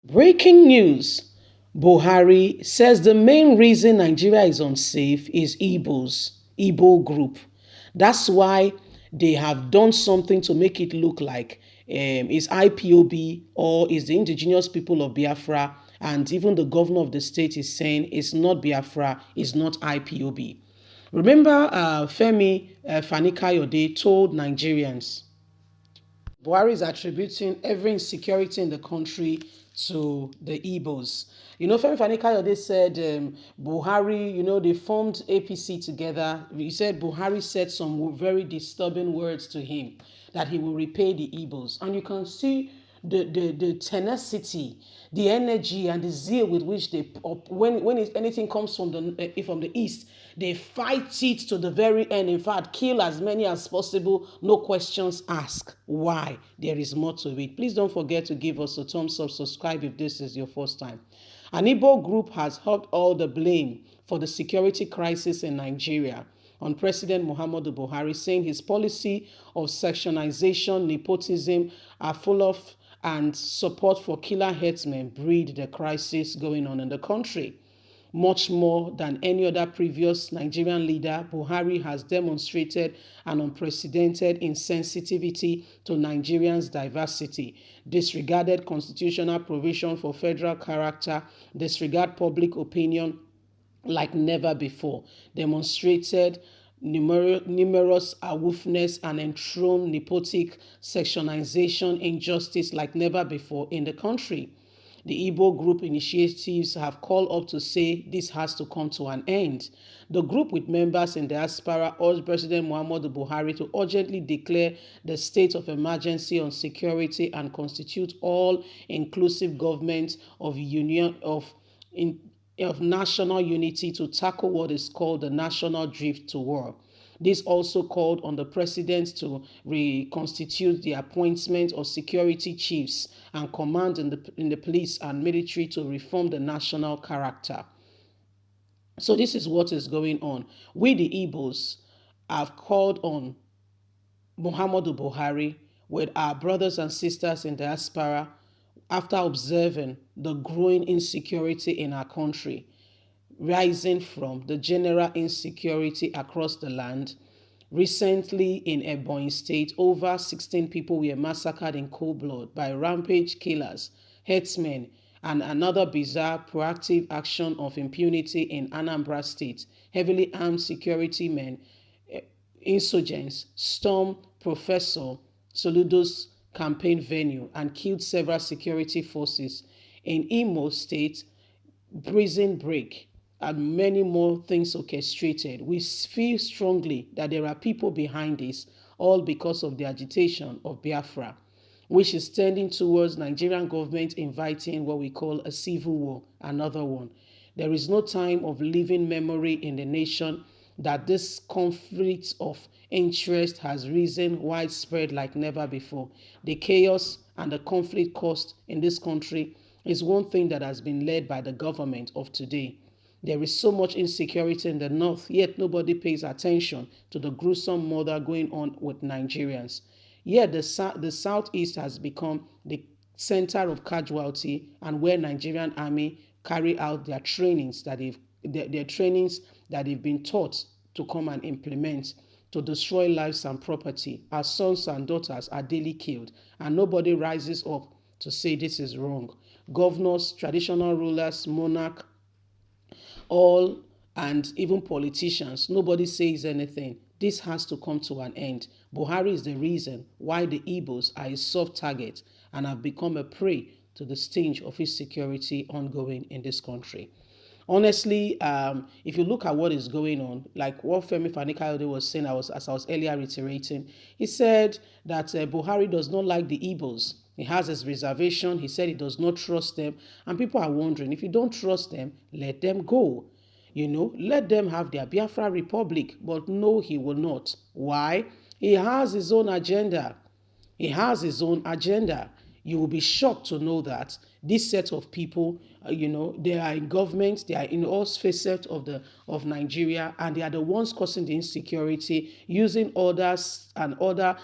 Breaking news. Buhari says the main reason Nigeria is unsafe is Igbo group. That's why they have done something to make it look like it's IPOB or is the indigenous people of Biafra, and even the governor of the state is saying it's not Biafra, it's not IPOB. Remember, Femi Fani-Kayode told Nigerians Buhari is attributing every insecurity in the country to the Igbos. Femi Fani-Kayode said Buhari, they formed APC together. He said Buhari said some very disturbing words to him that he will repay the Igbos. And you can see the tenacity, the energy, and the zeal with which they, anything comes from the east, they fight it to the very end. In fact, kill as many as possible, no questions asked. Why? There is more to it. Please don't forget to give us a thumbs up, subscribe if this is your first time. An Igbo group has hugged all the blame for the security crisis in Nigeria on President Muhammadu Buhari, saying his policy of sectionization, nepotism are full of, and support for killer headsmen breed the crisis going on in the country. Much more than any other previous Nigerian leader, Buhari has demonstrated an unprecedented insensitivity to Nigerians' diversity, disregarded constitutional provision for federal character, disregard public opinion like never before, demonstrated numerous aloofness and enthroned nepotic sectionization injustice like never before in the country. The Igbo group initiatives have called up to say this has to come to an end. The group, with members in diaspora, urged President Muhammadu Buhari to urgently declare the state of emergency on security and constitute all-inclusive government of union of national unity to tackle what is called the national drift to war. This also called on the president to reconstitute the appointment of security chiefs and command in the police and military to reform the national character. So this is what is going on. We, the Igbos, have called on Muhammadu Buhari with our brothers and sisters in diaspora after observing the growing insecurity in our country, rising from the general insecurity across the land. Recently, in Ebonyi State, over 16 people were massacred in cold blood by rampage killers, herdsmen, and another bizarre proactive action of impunity in Anambra State. Heavily armed security men, insurgents, stormed Professor Soludo's campaign venue and killed several security forces. In Imo State, prison break, and many more things orchestrated. We feel strongly that there are people behind this, all because of the agitation of Biafra, which is tending towards Nigerian government inviting what we call a civil war, another one. There is no time of living memory in the nation that this conflict of interest has risen widespread like never before. The chaos and the conflict caused in this country is one thing that has been led by the government of today. There is so much insecurity in the north, yet nobody pays attention to the gruesome murder going on with Nigerians. Yet the southeast has become the center of casualty and where Nigerian army carry out their trainings their trainings that they've been taught to come and implement to destroy lives and property. Our sons and daughters are daily killed, and nobody rises up to say this is wrong. Governors, traditional rulers, monarch, all, and even politicians, nobody says anything. This has to come to an end. Buhari is the reason why the Igbos are a soft target and have become a prey to the stench of insecurity ongoing in this country. Honestly, if you look at what is going on, like what Femi Fani-Kayode was saying, as I was earlier reiterating, he said that Buhari does not like the Igbos. He has his reservation. He said he does not trust them. And people are wondering, if you don't trust them, let them go. Let them have their Biafra Republic. But no, he will not. Why? He has his own agenda. He has his own agenda. You will be shocked to know that this set of people, they are in government, they are in all facets of Nigeria, and they are the ones causing the insecurity, using others and other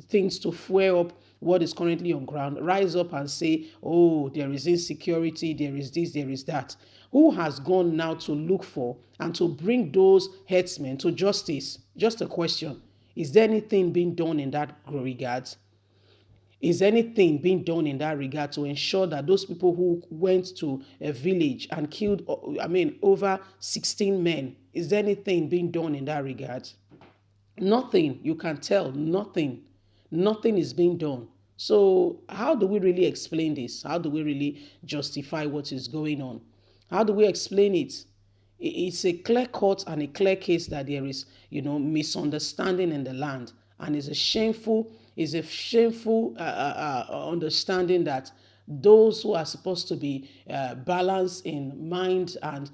things to fuel up what is currently on ground, rise up and say, oh, there is insecurity, there is this, there is that. Who has gone now to look for and to bring those headsmen to justice? Just a question. Is there anything being done in that regard? Is anything being done in that regard to ensure that those people who went to a village and killed, over 16 men, is there anything being done in that regard? Nothing. You can tell, nothing. Nothing is being done. So, how do we really explain this? How do we really justify what is going on? How do we explain it? It's a clear cut and a clear case that there is, misunderstanding in the land, and it's a shameful understanding that those who are supposed to be balanced in mind and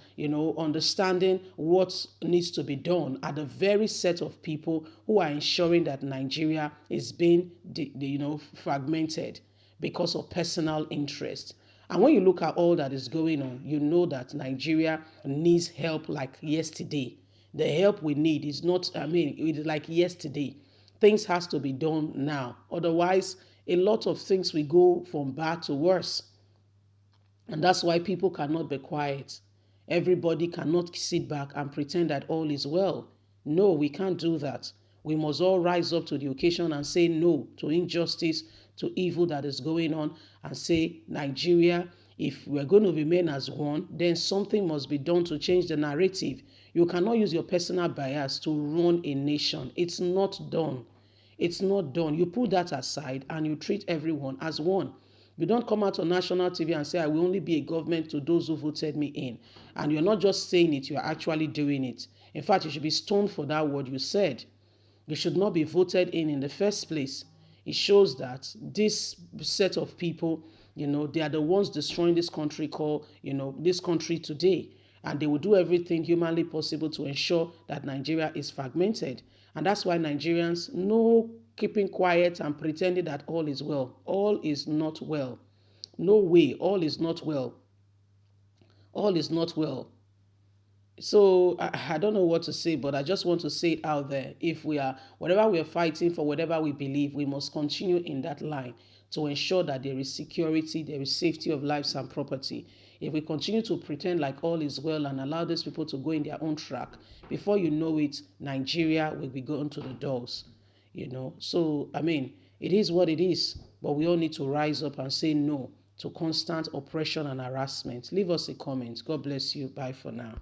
understanding what needs to be done are the very set of people who are ensuring that Nigeria is being fragmented because of personal interest. And when you look at all that is going on, you know that Nigeria needs help like yesterday. The help we need is not, it is like yesterday. Things has to be done now. Otherwise, a lot of things will go from bad to worse. And that's why people cannot be quiet. Everybody cannot sit back and pretend that all is well. No, we can't do that. We must all rise up to the occasion and say no to injustice, to evil that is going on, and say, Nigeria, if we're going to remain as one, then something must be done to change the narrative. You cannot use your personal bias to run a nation. It's not done. It's not done. You put that aside and you treat everyone as one. You don't come out on national TV and say, I will only be a government to those who voted me in. And you're not just saying it, you're actually doing it. In fact, you should be stoned for that word you said. You should not be voted in the first place. It shows that this set of people, they are the ones destroying this country this country today. And they will do everything humanly possible to ensure that Nigeria is fragmented. And that's why Nigerians know keeping quiet and pretending that all is well. All is not well. No way, all is not well. All is not well. So I don't know what to say, but I just want to say it out there. If whatever we are fighting for, whatever we believe, we must continue in that line to ensure that there is security, there is safety of lives and property. If we continue to pretend like all is well and allow these people to go in their own track, before you know it, Nigeria will be going to the doors. So it is what it is, but we all need to rise up and say no to constant oppression and harassment. Leave us a comment. God bless you. Bye for now.